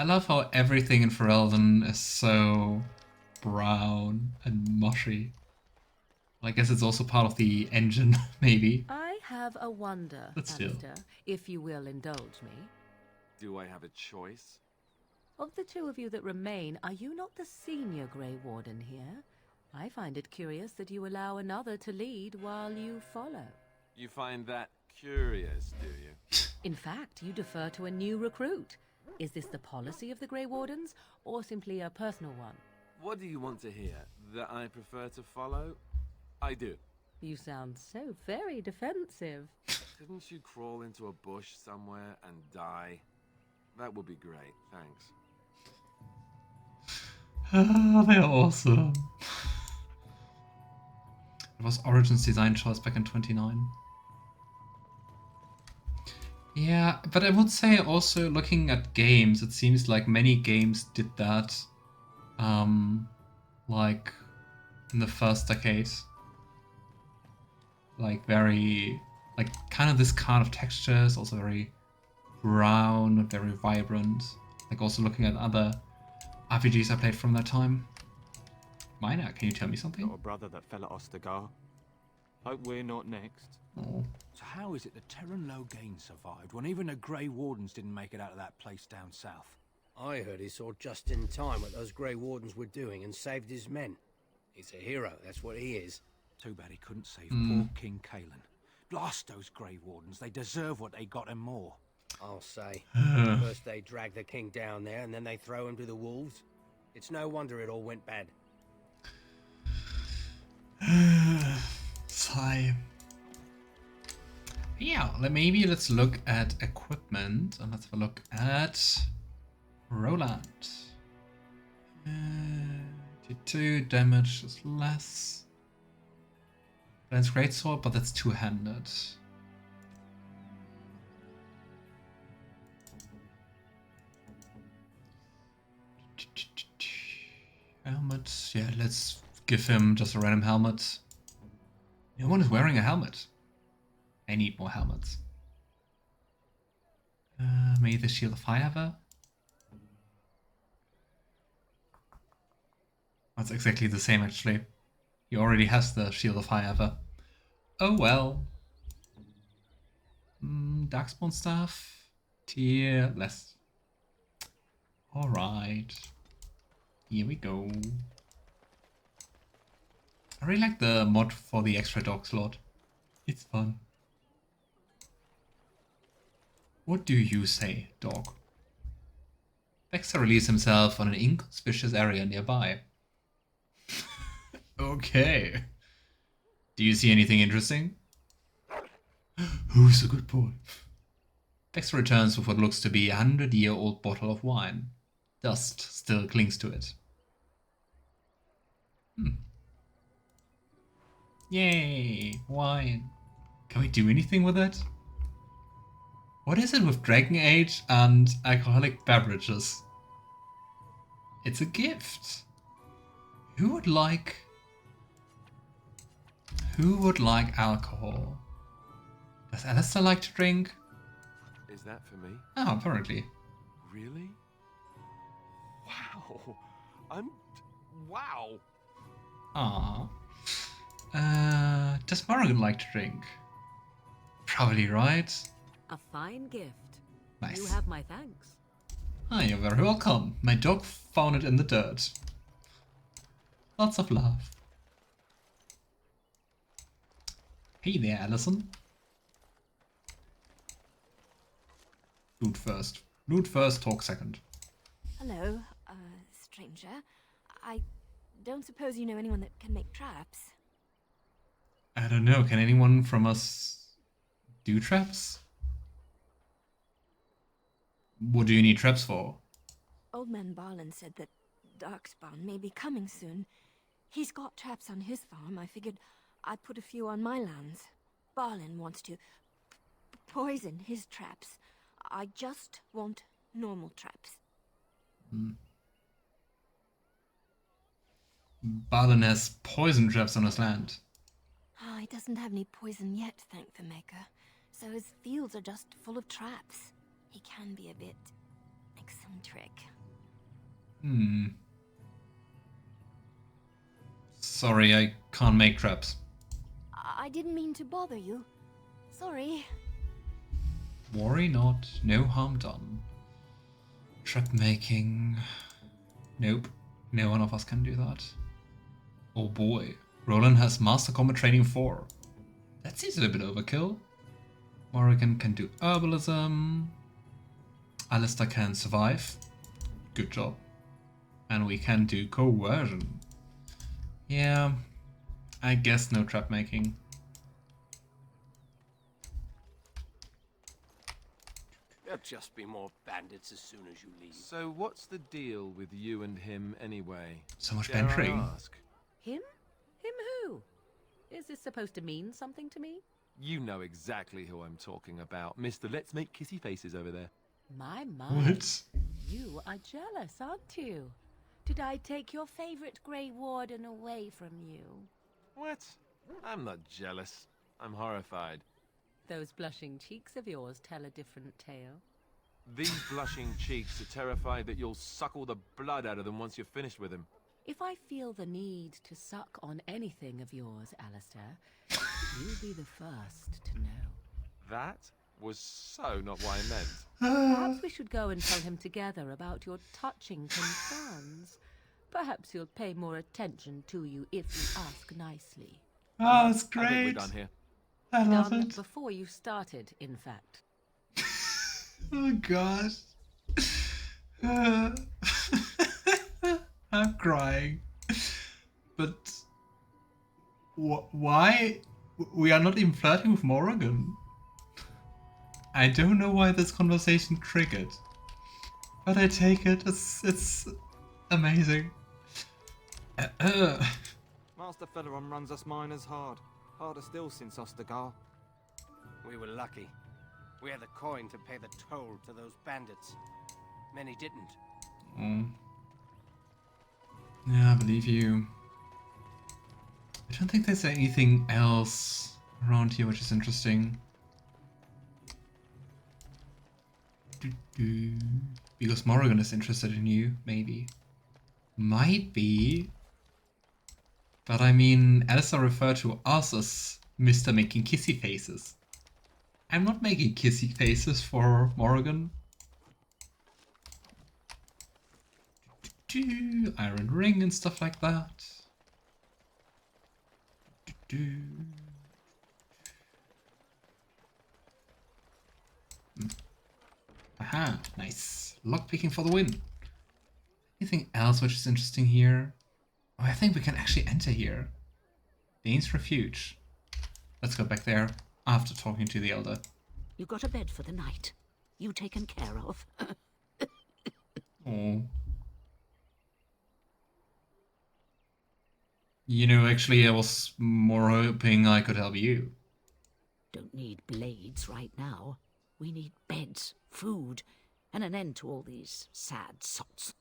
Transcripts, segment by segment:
I love how everything in Ferelden is so brown and mushy. I guess it's also part of the engine, maybe. I have a wonder, But still. Alistair, if you will indulge me. Do I have a choice? Of the two of you that remain, are you not the senior Grey Warden here? I find it curious that you allow another to lead while you follow. You find that curious, do you? In fact, you defer to a new recruit. Is this the policy of the Grey Wardens, or simply a personal one? What do you want to hear? That I prefer to follow? I do. You sound so very defensive. Couldn't you crawl into a bush somewhere and die? That would be great, thanks. Ah, they're awesome. It was Origin's design choice back in 29. Yeah, but I would say also looking at games, it seems like many games did that. Like in the first decade. Like very, like kind of this kind of textures, also very brown, very vibrant. Like also looking at other RPGs I played from that time. Minor, can you tell me something? Got a brother that fell at Ostagar. Hope we're not next. Oh. So how is it the Terran Loghain survived when even the Grey Wardens didn't make it out of that place down south? I heard he saw just in time what those Grey Wardens were doing and saved his men. He's a hero, that's what he is. Too bad he couldn't save poor King Cousland. Blast those Grey Wardens, they deserve what they got and more. I'll say. First they drag the king down there and then they throw him to the wolves. It's no wonder it all went bad. Sigh. Yeah, maybe let's look at equipment and let's have a look at Roland. 2 damage is less. Lance Greatsword, but that's two-handed. Helmet. Yeah, let's give him just a random helmet. No one is wearing a helmet. I need more helmets. Maybe the Shield of Fire there? That's exactly the same actually. He already has the Shield of Fire there. Oh well. Darkspawn staff. Tier less. Alright. Here we go. I really like the mod for the extra dog slot. It's fun. What do you say, dog? Baxter released himself on an inconspicuous area nearby. Okay. Do you see anything interesting? Who's a good boy? Baxter returns with what looks to be a 100-year-old bottle of wine. Dust still clings to it. Yay, wine. Can we do anything with it? What is it with Dragon Age and alcoholic beverages? It's a gift. Who would like alcohol? Does Alistair like to drink? Is that for me? Oh, apparently. Really? Wow. Wow. Ah. Does Morrigan like to drink? Probably, right? A fine gift. Nice. You have my thanks. Ah, you're very welcome. My dog found it in the dirt. Lots of love. Hey there, Allison. Loot first. Loot first, talk second. Hello, stranger. I don't suppose you know anyone that can make traps? I don't know, can anyone from us do traps? What do you need traps for? Old man Barlin said that Darkspawn may be coming soon. He's got traps on his farm. I figured I'd put a few on my lands. Barlin wants to poison his traps. I just want normal traps. Barlin has poison traps on his land. Oh, he doesn't have any poison yet, thank the Maker. So his fields are just full of traps. He can be a bit like some trick. Sorry, I can't make traps. I didn't mean to bother you. Sorry. Worry not, no harm done. Trap making. Nope, no one of us can do that. Oh boy, Roland has Master Combat Training 4. That seems a little bit overkill. Morrigan can do herbalism. Alistair can survive. Good job. And we can do coercion. Yeah, I guess no trap making. There'll just be more bandits as soon as you leave. So what's the deal with you and him anyway? So much Dare I bantering. ask? Him? Him who? Is this supposed to mean something to me? You know exactly who I'm talking about. Mr. Let's Make Kissy Faces over there. My. What? You are jealous, aren't you? Did I take your favorite Grey Warden away from you? What? I'm not jealous. I'm horrified. Those blushing cheeks of yours tell a different tale. These blushing cheeks are terrified that you'll suck all the blood out of them once you're finished with him. If I feel the need to suck on anything of yours, Alistair, you'll be the first to know. That was so not what I meant. Perhaps we should go and tell him together about your touching concerns. Perhaps he'll pay more attention to you if you ask nicely. Oh, that's I think we're great. done here. I love Done it. before you started, in fact. Oh gosh. I'm crying. But why? We are not even flirting with Morrigan. I don't know why this conversation triggered. But I take it. It's amazing. Master Ferelden runs us miners hard. Harder still since Ostergar. We were lucky. We had the coin to pay the toll to those bandits. Many didn't. Oh. Yeah, I believe you. I don't think there's anything else around here which is interesting. Because Morrigan is interested in you, maybe. Might be. But I mean, Alistair referred to us as Mr. Making Kissy Faces. I'm not making kissy faces for Morrigan. Iron ring and stuff like that. Aha, nice. Lockpicking for the win. Anything else which is interesting here? Oh, I think we can actually enter here. Dane's Refuge. Let's go back there after talking to the Elder. You got a bed for the night. You taken care of. Oh. You know, actually, I was more hoping I could help you. Don't need blades right now. We need beds, food, and an end to all these sad sots.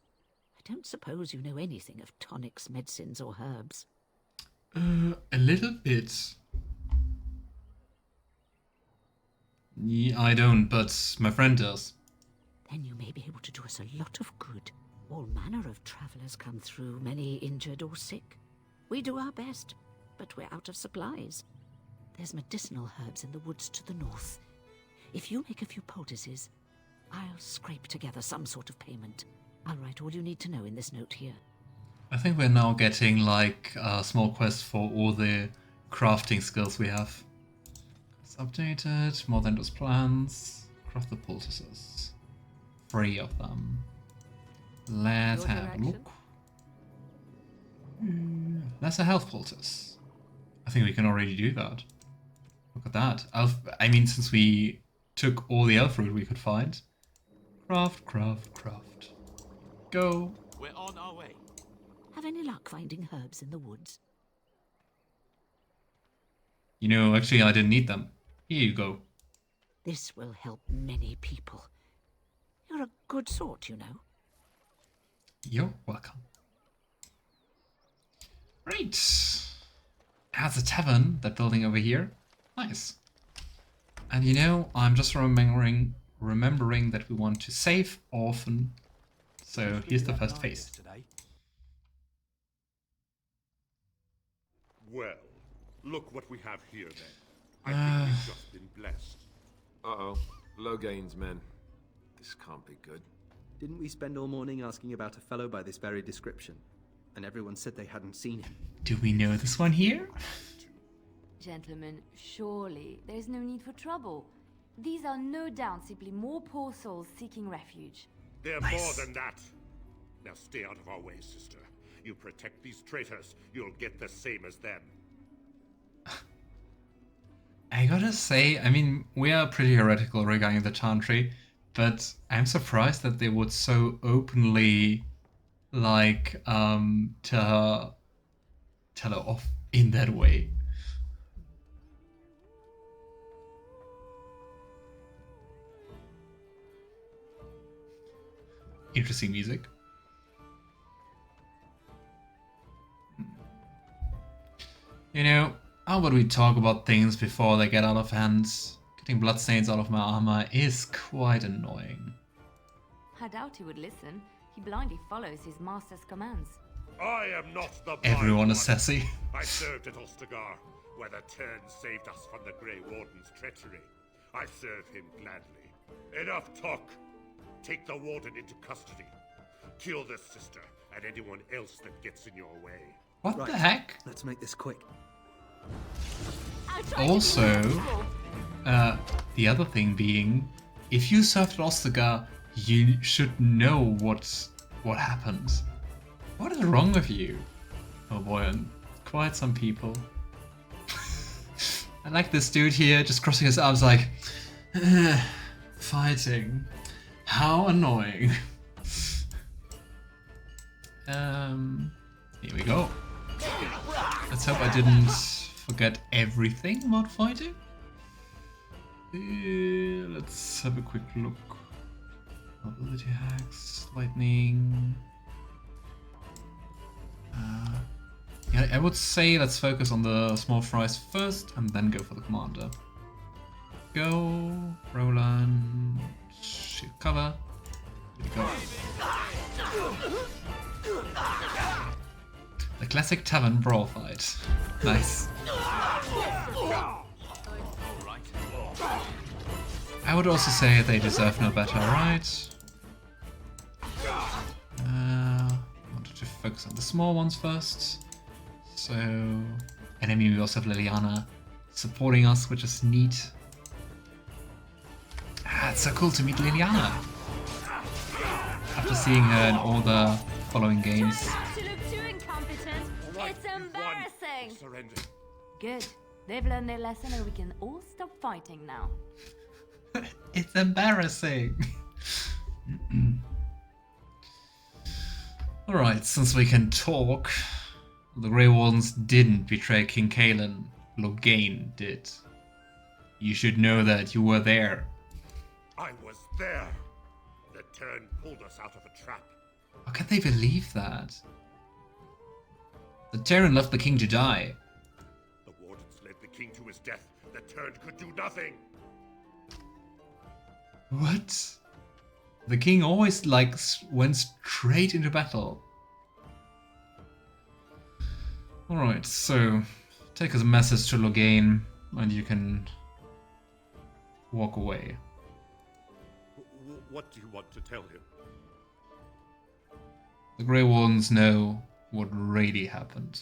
I don't suppose you know anything of tonics, medicines, or herbs. A little bit. Yeah, I don't, but my friend does. Then you may be able to do us a lot of good. All manner of travellers come through, many injured or sick. We do our best, but we're out of supplies. There's medicinal herbs in the woods to the north. If you make a few poultices, I'll scrape together some sort of payment. I'll write all you need to know in this note here. I think we're now getting like a small quest for all the crafting skills we have. It's updated, more than those plans. Craft the poultices. 3 of them. Let's Your have a direction? look. That's a health poultice. I think we can already do that. Look at that. I mean, since we took all the elf fruit we could find. Craft, craft, craft. Go. We're on our way. Have any luck finding herbs in the woods? You know, actually, I didn't need them. Here you go. This will help many people. You're a good sort, you know. You're welcome. Great. Has a tavern, that building over here. Nice. And you know, I'm just remembering remembering that we want to save often. So here's the first phase. Well, look what we have here then. I think we've just been blessed. Uh-oh. Logain's men. This can't be good. Didn't we spend all morning asking about a fellow by this very description? And everyone said they hadn't seen him. Do we know this one here? Gentlemen, surely there is no need for trouble. These are no doubt simply more poor souls seeking refuge. They're Nice. more than that. Now stay out of our way, sister. You protect these traitors, you'll get the same as them. I gotta say, I mean, we are pretty heretical regarding the Chantry, but I'm surprised that they would so openly, like, tell her off in that way. Interesting music. You know, how about we talk about things before they get out of hand? Getting bloodstains out of my armor is quite annoying. I doubt he would listen. He blindly follows his master's commands. I am not the blind Everyone one. is sassy. I served at Ostagar, where the Turn saved us from the Grey Warden's treachery. I serve him gladly. Enough talk. Take the Warden into custody. Kill this sister and anyone else that gets in your way. What Right. the heck? Let's make this quick. Also, the other thing being, if you served at Ostagar, you should know what happened. What is wrong with you? Oh boy, and quite some people. I like this dude here, just crossing his arms like, fighting. How annoying. Here we go. Let's hope I didn't forget everything about fighting. Let's have a quick look. Ability hacks, lightning. Yeah, I would say let's focus on the small fries first and then go for the commander. Go, Roland, shield cover. Here we go. The classic tavern brawl fight. Nice. I would also say they deserve no better, right? Wanted to focus on the small ones first. So, enemy, we also have Leliana supporting us, which is neat. It's so cool to meet Leliana. After seeing her in all the following games. You look too incompetent. It's embarrassing. Surrender. Good. They've learned their lesson and we can all stop fighting now. It's embarrassing. Alright, since we can talk, the Grey Wardens didn't betray King Kaelin. Logain did. You should know that you were there. I was there. The Turn pulled us out of a trap. How can they believe that? The Terran left the king to die. The Wardens led the king to his death. The Turn could do nothing. What? The king always, like, went straight into battle. Alright, so take as a message to Logain and you can walk away. What do you want to tell him? The Grey Wardens know what really happened.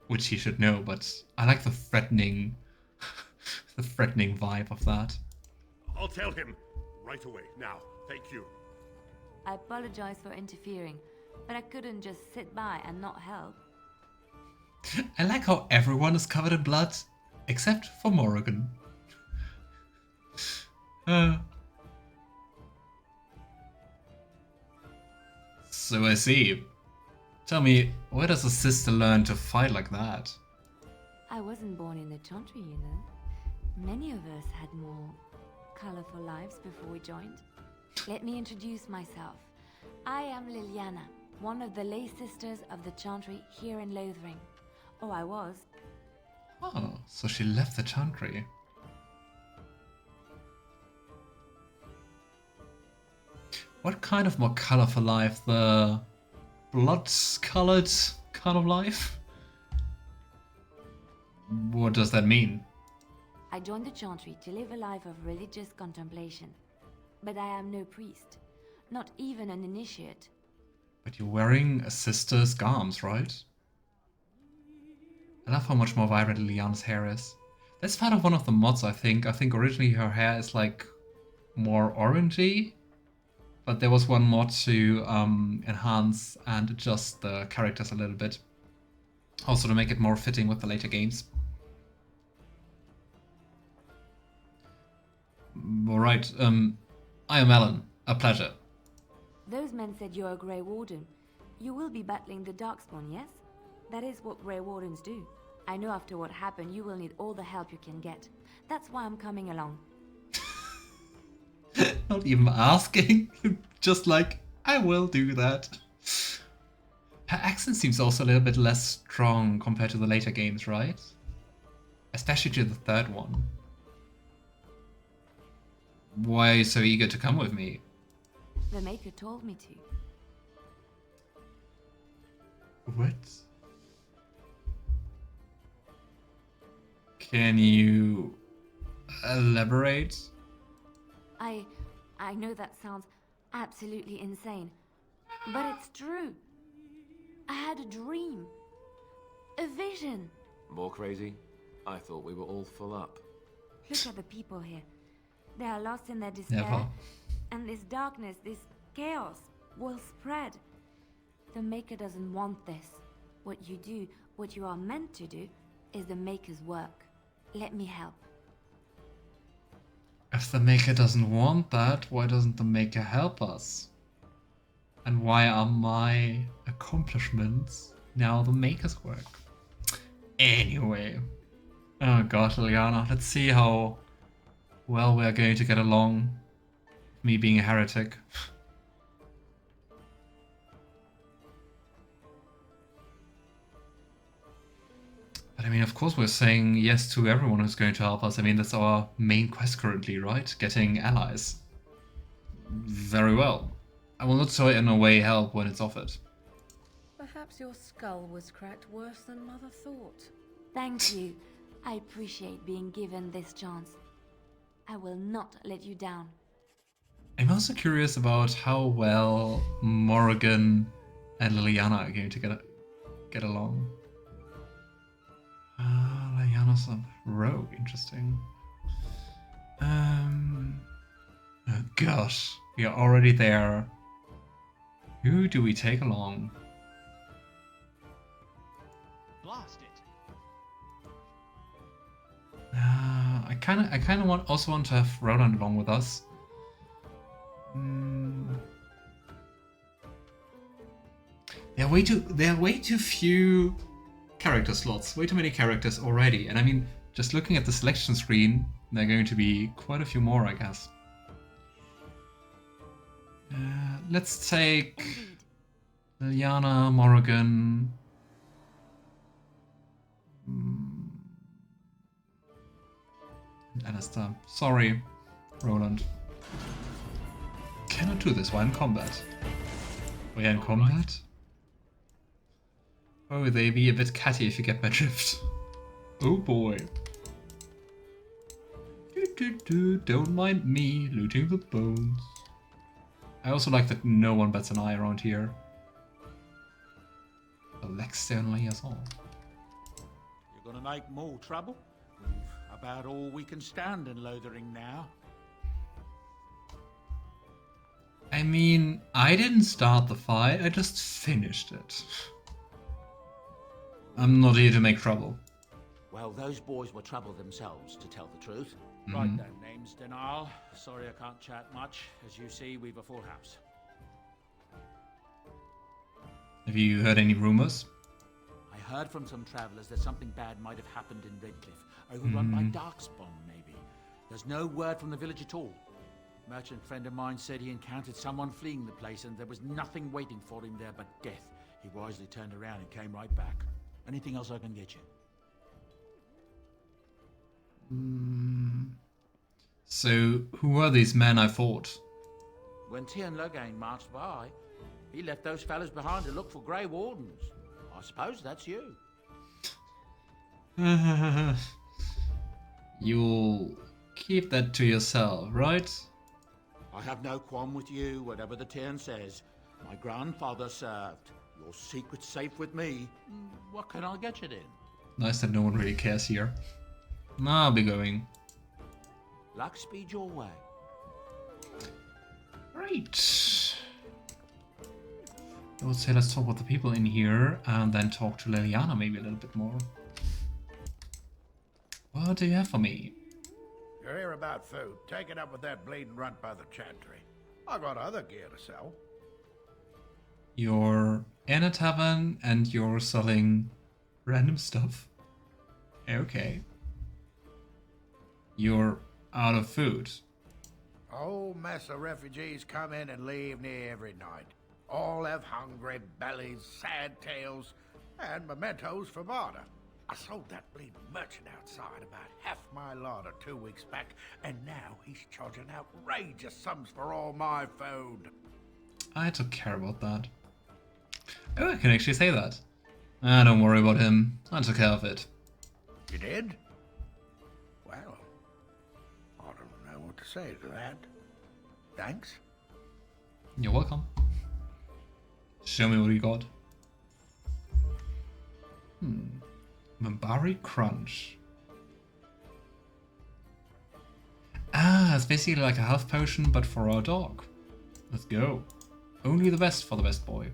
Which he should know, but I like the threatening the threatening vibe of that. I'll tell him right away. Now, thank you. I apologize for interfering, but I couldn't just sit by and not help. I like how everyone is covered in blood, except for Morrigan. So I see. Tell me, where does a sister learn to fight like that? I wasn't born in the Chantry, you know. Many of us had more colorful lives before we joined. Let me introduce myself. I am Leliana, one of the lay sisters of the Chantry here in Lothering. Oh, I was. Oh, so she left the Chantry. What kind of more colorful life? The blood-colored kind of life? What does that mean? I joined the Chantry to live a life of religious contemplation. But I am no priest, not even an initiate. But you're wearing a sister's garms, right? I love how much more vibrant Leliana's hair is. That's part of one of the mods, I think. I think originally her hair is like more orangey. But there was one mod to enhance and adjust the characters a little bit. Also to make it more fitting with the later games. Alright, I am Alan. A pleasure. Those men said you're a Grey Warden. You will be battling the Darkspawn, yes? That is what Grey Wardens do. I know after what happened, you will need all the help you can get. That's why I'm coming along. Not even asking. Just like, I will do that. Her accent seems also a little bit less strong compared to the later games, right? Especially to the third one. Why are you so eager to come with me? The Maker told me to. What? Can you elaborate? I know that sounds absolutely insane, but it's true. I had a dream. A vision. More crazy? I thought we were all full up. Look at the people here. They are lost in their despair. Never. And this darkness, this chaos, will spread. The Maker doesn't want this. What you do, what you are meant to do, is the Maker's work. Let me help. If the Maker doesn't want that, why doesn't the Maker help us? And why are my accomplishments now the Maker's work? Anyway. Oh god, Leliana, let's see how well we're going to get along. Me being a heretic. But I mean, of course we're saying yes to everyone who's going to help us. I mean, that's our main quest currently, right? Getting allies. Very well. I will not so in a way help when it's offered. Perhaps your skull was cracked worse than Mother thought. Thank you. I appreciate being given this chance. I will not let you down. I'm also curious about how well Morrigan and Leliana are going to get along. Leliana's a rogue, interesting. Oh gosh, we are already there. Who do we take along? Blast it. I kind of also want to have Roland along with us. There are way too few character slots. Way too many characters already. And I mean, just looking at the selection screen, there are going to be quite a few more, I guess. Let's take Leliana, Morrigan. Alistair. Sorry, Roland. Cannot do this while in combat. We are in combat? Oh, they be a bit catty if you get my drift. Oh boy. Don't mind me looting the bones. I also like that no one bats an eye around here. Alistair and liaison. You're gonna make more trouble? We've about all we can stand in Lothering now. I mean, I didn't start the fight, I just finished it. I'm not here to make trouble. Well, those boys were trouble themselves, to tell the truth. Mm-hmm. Right then, name's Sten and I'll. Sorry I can't chat much. As you see, we've a full house. Have you heard any rumors? I heard from some travellers that something bad might have happened in Redcliffe, overrun by Darkspawn, maybe. There's no word from the village at all. A merchant friend of mine said he encountered someone fleeing the place and there was nothing waiting for him there but death. He wisely turned around and came right back. Anything else I can get you? So, who were these men I fought? When Tien Loghain marched by, he left those fellas behind to look for Grey Wardens. I suppose that's you. You'll keep that to yourself, right? I have no qualm with you, whatever the Tien says. My grandfather served. Your secret's safe with me. What can I get you then? Nice that no one really cares here. I'll be going. Luck speed your way. Right. I would say let's talk with the people in here and then talk to Leliana maybe a little bit more. What do you have for me? You're here about food. Take it up with that bleeding runt by the Chantry. I got other gear to sell. You're in a tavern and you're selling random stuff. Okay. You're out of food. A whole mess of refugees come in and leave near every night. All have hungry bellies, sad tales, and mementos for barter. I sold that bleeding merchant outside about half my larder 2 weeks back, and now he's charging outrageous sums for all my food. I took care about that. Oh, I can actually say that. Don't worry about him. I took care of it. You did? Well, I don't know what to say to that. Thanks. You're welcome. Show me what you got. Mabari Crunch. Ah, it's basically like a health potion, but for our dog. Let's go. Only the best for the best boy.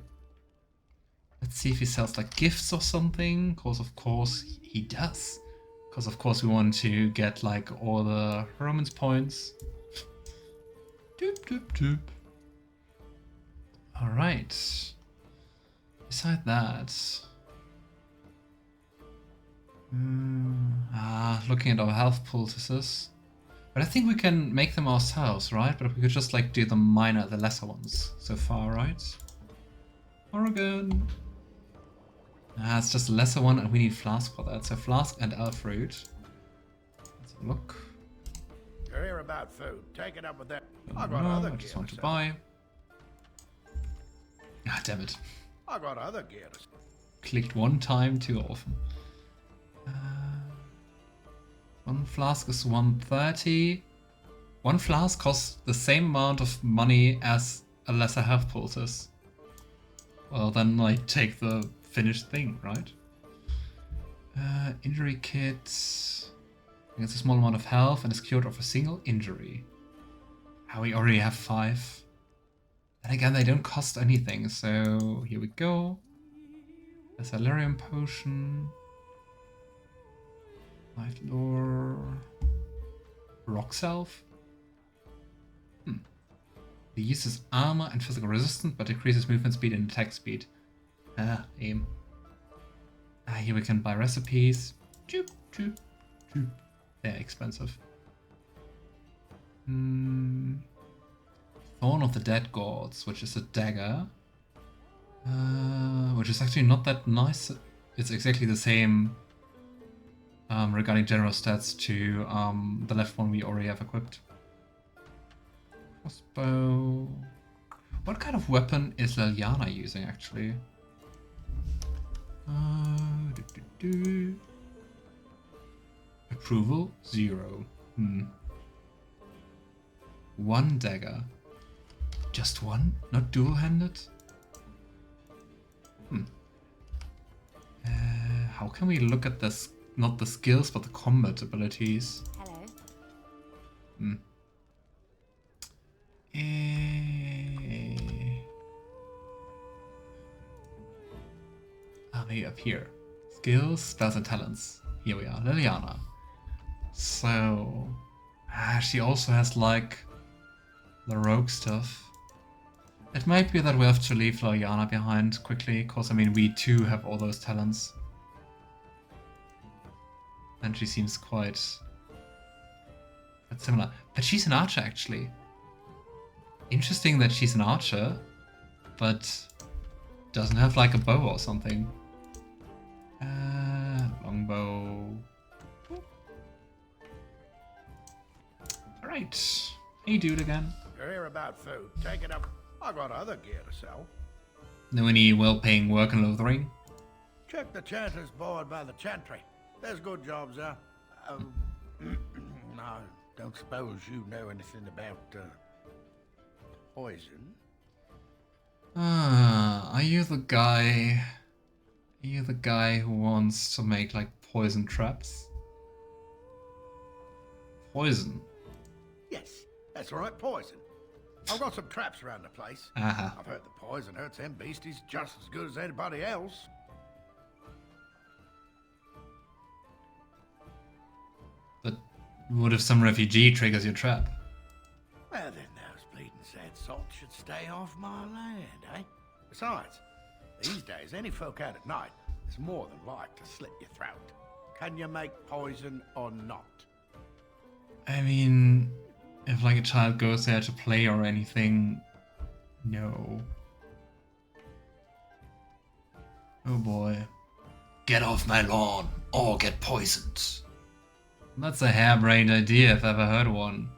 Let's see if he sells like gifts or something, because of course he does. Because of course we want to get like all the Romance points. Doop doop doop. Alright. Beside that... looking at our health poultices. But I think we can make them ourselves, right? But we could just like do the lesser ones so far, right? Morrigan. It's just a lesser one and we need flask for that. So flask and elf root. Let's have a look. You're here about food. Take it up with that. I just want to buy. Ah, damn it. I got other gear to sell. Clicked one time too often. One flask is 130. One flask costs the same amount of money as a lesser health poultice. Well, then like take the finished thing, right? Injury kit. It's a small amount of health and is cured of a single injury. We already have 5. And again, they don't cost anything, so here we go. A Salarium potion. Light lore. Rock self. It uses armor and physical resistance, but decreases movement speed and attack speed. Aim. Here we can buy recipes. Choop, choop, choop. They're expensive. Thorn of the Dead Gods, which is a dagger. Which is actually not that nice. It's exactly the same regarding general stats to the left one we already have equipped. Crossbow. What kind of weapon is Leliana using actually? Approval 0. 1 dagger. Just one? Not dual-handed? How can we look at this? Not the skills, but the combat abilities. Hello. Maybe up here. Skills, spells, and talents. Here we are, Leliana. So, she also has like the rogue stuff. It might be that we have to leave Leliana behind quickly, because I mean we too have all those talents. And she seems quite similar. But she's an archer actually. Interesting that she's an archer, but doesn't have like a bow or something. Longbow. Alright. Hey dude again. you're here about food, take it up. I got other gear to sell. Know any well-paying work in Lothering? Check the Chantry's board by the Chantry. There's good jobs there. I don't suppose you know anything about poison? Are you the guy... Are you the guy who wants to make, like, poison traps? Poison? Yes, that's right, poison. I've got some traps around the place. I've heard the poison hurts them beasties just as good as anybody else. But what if some refugee triggers your trap? Well, then those bleeding sad salts should stay off my land, eh? Besides, these days, any folk out at night is more than like to slit your throat. Can you make poison or not? I mean, if like a child goes there to play or anything, no. Oh boy. Get off my lawn or get poisoned. That's a harebrained idea if I've ever heard one.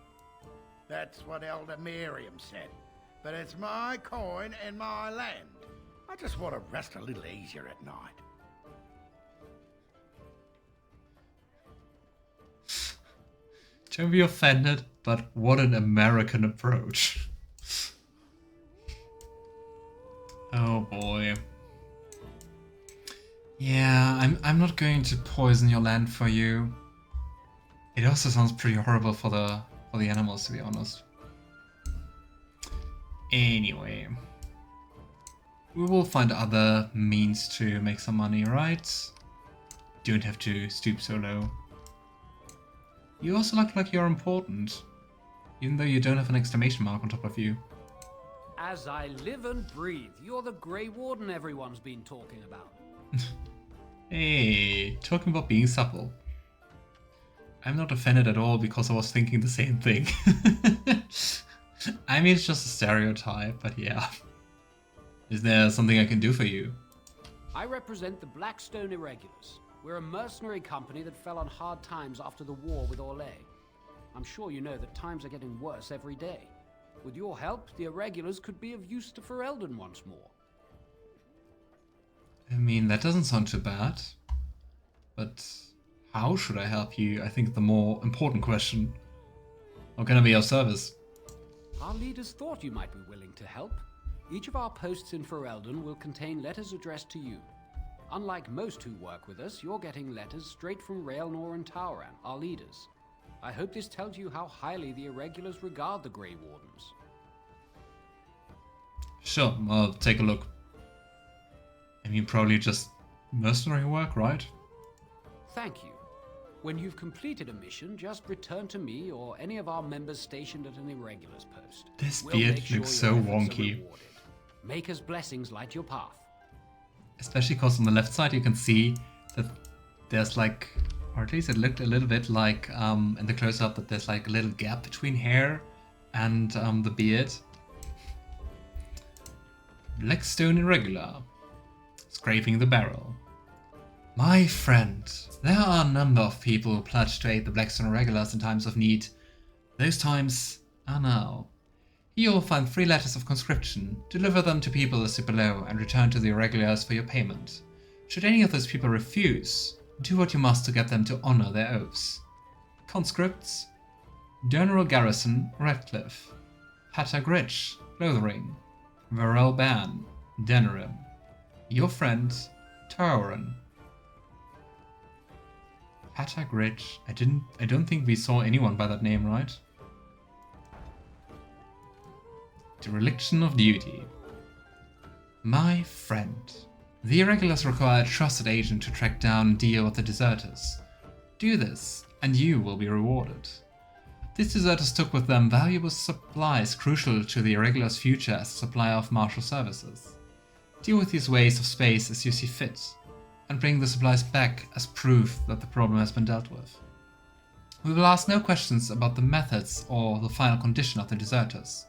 That's what Elder Miriam said. But it's my coin and my land. I just want to rest a little easier at night. Don't be offended, but what an American approach. Oh boy. Yeah, I'm not going to poison your land for you. It also sounds pretty horrible for the animals, to be honest. Anyway. We will find other means to make some money, right? Don't have to stoop so low. You also look like you're important, even though you don't have an exclamation mark on top of you. As I live and breathe, you're the Grey Warden everyone's been talking about. Hey, talking about being supple. I'm not offended at all because I was thinking the same thing. I mean, it's just a stereotype, but yeah. Is there something I can do for you? I represent the Blackstone Irregulars. We're a mercenary company that fell on hard times after the war with Orlais. I'm sure you know that times are getting worse every day. With your help, the Irregulars could be of use to Ferelden once more. I mean, that doesn't sound too bad. But how should I help you? I think the more important question. How can I be of service? Our leaders thought you might be willing to help. Each of our posts in Ferelden will contain letters addressed to you. Unlike most who work with us, you're getting letters straight from Raelnor and Tauran, our leaders. I hope this tells you how highly the Irregulars regard the Grey Wardens. Sure, I'll take a look. I mean, probably just mercenary work, right? Thank you. When you've completed a mission, just return to me or any of our members stationed at an Irregulars post. This beard looks so wonky. Maker's blessings light your path. Especially because on the left side you can see that there's like, or at least it looked a little bit like in the close-up, that there's like a little gap between hair and the beard. Blackstone Irregular. Scraping the barrel. My friend, there are a number of people who pledge to aid the Blackstone Irregulars in times of need. Those times are now. Here you'll find 3 letters of conscription. Deliver them to people listed below and return to the Irregulars for your payment. Should any of those people refuse, do what you must to get them to honor their oaths. Conscripts: General Garrison, Redcliffe. Pater Gritch, Lothering. Varel Ban, Denerim. Your friend, Tauran. Pater Gritch. I don't think we saw anyone by that name, right? Dereliction of duty. My friend. The Irregulars require a trusted agent to track down and deal with the deserters. Do this, and you will be rewarded. These deserters took with them valuable supplies crucial to the Irregulars' future as a supplier of martial services. Deal with these wastes of space as you see fit, and bring the supplies back as proof that the problem has been dealt with. We will ask no questions about the methods or the final condition of the deserters.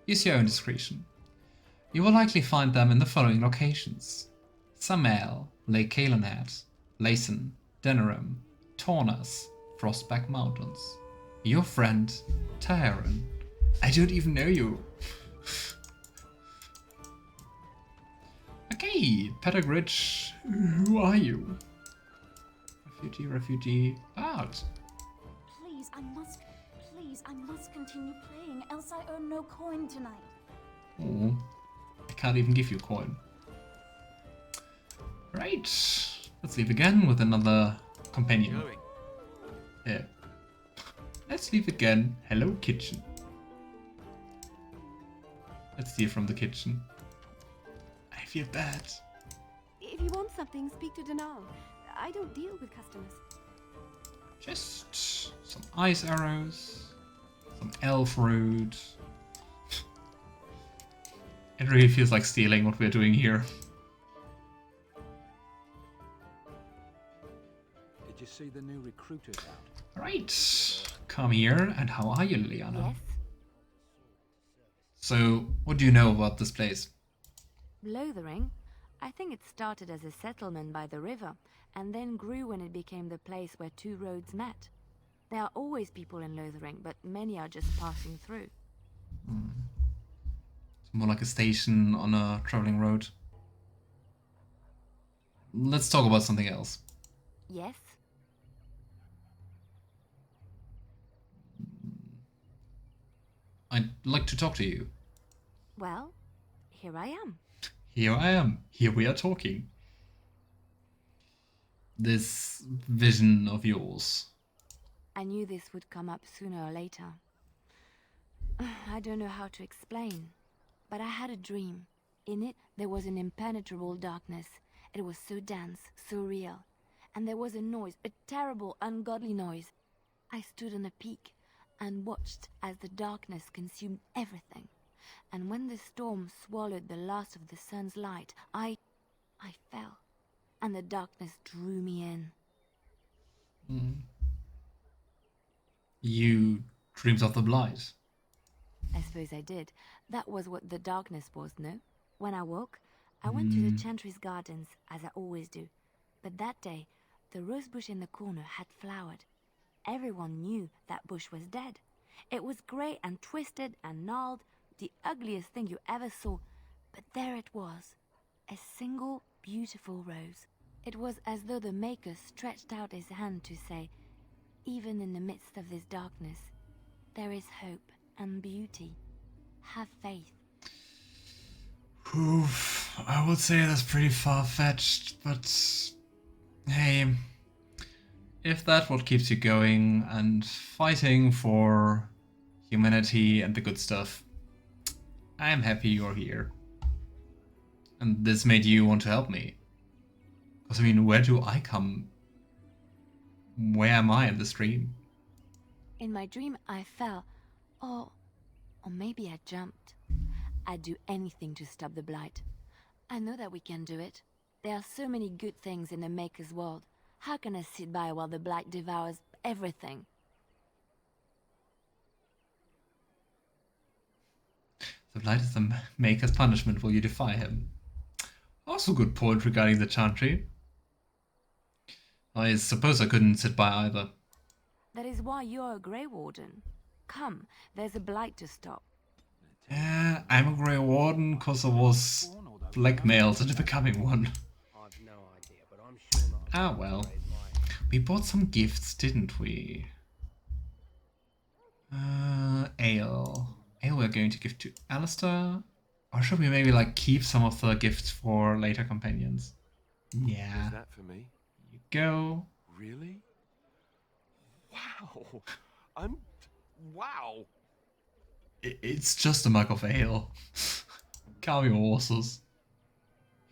Use your own discretion. You will likely find them in the following locations: Samael, Lake Calenhead, Layson, Denerim, Tornas, Frostback Mountains. Your friend, Tauran. I don't even know you. Okay, Petagridge, who are you? Refugee, bard. Please, I must continue playing, else I earn no coin tonight. Oh, I can't even give you a coin. Right, let's leave again with another companion. Yeah. Let's leave again. Hello, kitchen. Let's steal from the kitchen. I feel bad. If you want something, speak to Denal. I don't deal with customers. Just some ice arrows, some elf root. It really feels like stealing what we're doing here. Did you see the new recruiters out? Right, come here. And how are you, Leliana? Yes? So, what do you know about this place? Lothering? I think it started as a settlement by the river, and then grew when it became the place where two roads met. There are always people in Lothering, but many are just passing through. It's more like a station on a traveling road. Let's talk about something else. Yes? I'd like to talk to you. Well, here I am. Here I am. Here we are talking. This vision of yours. I knew this would come up sooner or later. I don't know how to explain, but I had a dream. In it, there was an impenetrable darkness. It was so dense, so real. And there was a noise, a terrible, ungodly noise. I stood on a peak and watched as the darkness consumed everything. And when the storm swallowed the last of the sun's light, I fell, and the darkness drew me in. You dreamed of the Blight. I suppose I did. That was what the darkness was, no? When I woke, I went to the Chantry's gardens, as I always do. But that day, the rosebush in the corner had flowered. Everyone knew that bush was dead. It was grey and twisted and gnarled, the ugliest thing you ever saw. But there it was, a single beautiful rose. It was as though the Maker stretched out his hand to say, even in the midst of this darkness, there is hope and beauty. Have faith. Oof, I would say that's pretty far-fetched, but hey, if that's what keeps you going and fighting for humanity and the good stuff, I'm happy you're here. And this made you want to help me. Because I mean, where do I come? Where am I in the stream? In my dream, I fell. Or maybe I jumped. I'd do anything to stop the Blight. I know that we can do it. There are so many good things in the Maker's world. How can I sit by while the Blight devours everything? The Blight is the Maker's punishment. Will you defy him? Also good point regarding the Chantry. I suppose I couldn't sit by either. That is why you're a Grey Warden. Come, there's a Blight to stop. Yeah, I'm a Grey Warden because I was blackmailed into becoming one. I've no idea, but I'm sure not. Ah well. We bought some gifts, didn't we? Ale. Ale we're going to give to Alistair. Or should we maybe like keep some of the gifts for later companions? Yeah. Is that for me? You go. Really? Wow. Wow. It's just a mug of ale. Calm your horses.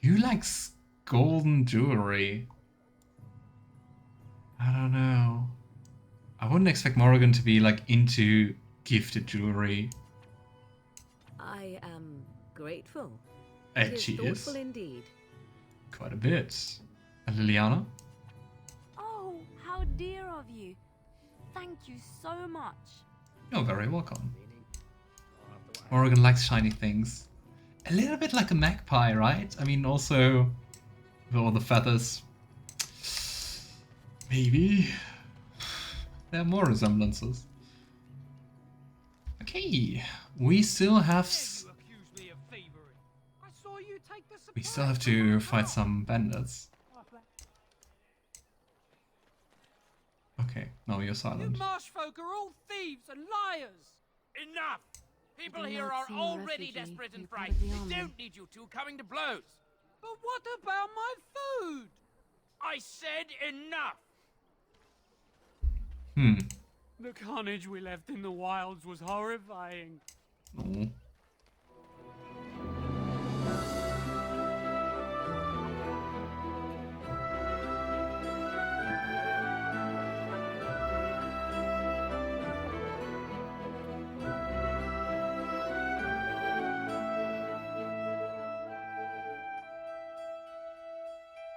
Who likes golden jewelry? I don't know. I wouldn't expect Morrigan to be like into gifted jewelry. I am grateful. And It is she thoughtful is. indeed. Quite a bit. And Leliana? Oh, how dear of you. Thank you so much. You're very welcome. Morrigan likes shiny things. A little bit like a magpie, right? I mean, also with all the feathers. Maybe there are more resemblances. Okay, we still have to fight some bandits. Okay, now you're You silent. marsh folk are all thieves and liars! Enough! People Did here not are seem already refugee. desperate and You're part frightened. of the They army. don't need you two coming to blows. But what about my food? I said enough! Hmm. The carnage we left in the wilds was horrifying. Oh.